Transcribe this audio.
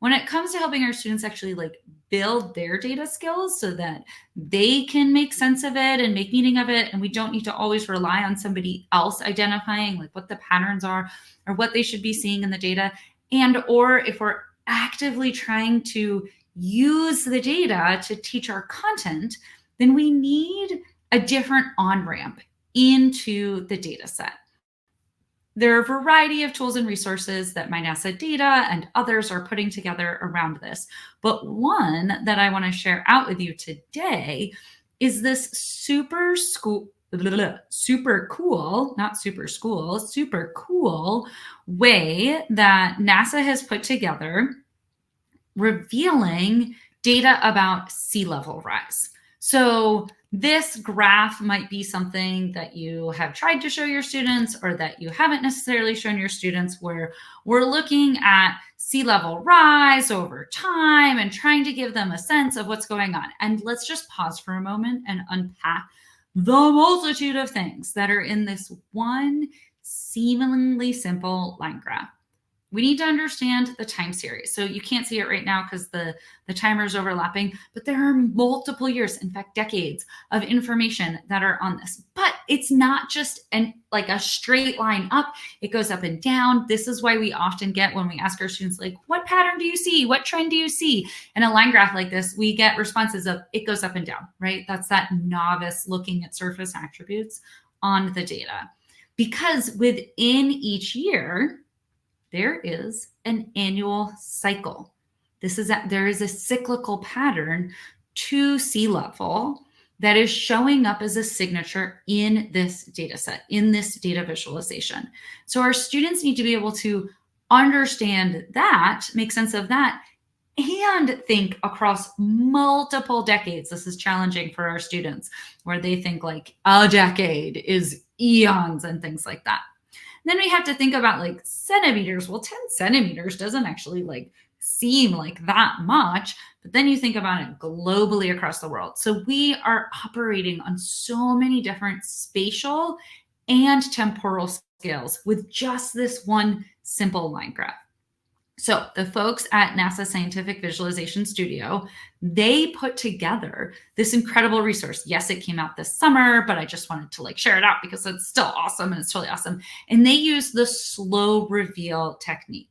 when it comes to helping our students actually like build their data skills so that they can make sense of it and make meaning of it, and we don't need to always rely on somebody else identifying like what the patterns are or what they should be seeing in the data, and or if we're actively trying to use the data to teach our content, then we need a different on-ramp into the data set. There are a variety of tools and resources that My NASA Data and others are putting together around this. But one that I want to share out with you today is this super cool way that NASA has put together revealing data about sea level rise. So this graph might be something that you have tried to show your students or that you haven't necessarily shown your students, where we're looking at sea level rise over time and trying to give them a sense of what's going on. And let's just pause for a moment and unpack the multitude of things that are in this one seemingly simple line graph. We need to understand the time series. So you can't see it right now because the timer is overlapping, but there are multiple years, in fact, decades of information that are on this. But it's not just like a straight line up. It goes up and down. This is why we often get, when we ask our students, like, what pattern do you see? What trend do you see? In a line graph like this, we get responses of it goes up and down, right? That's that novice looking at surface attributes on the data. Because within each year, there is an annual cycle. There is a cyclical pattern to sea level that is showing up as a signature in this data set, in this data visualization. So our students need to be able to understand that, make sense of that, and think across multiple decades. This is challenging for our students, where they think like a decade is eons and things like that. Then we have to think about like centimeters. Well, 10 centimeters doesn't actually like seem like that much, but then you think about it globally across the world. So we are operating on so many different spatial and temporal scales with just this one simple line graph. So the folks at NASA Scientific Visualization Studio, they put together this incredible resource. Yes, it came out this summer, but I just wanted to like share it out because it's still awesome and it's totally awesome. And they use the slow reveal technique.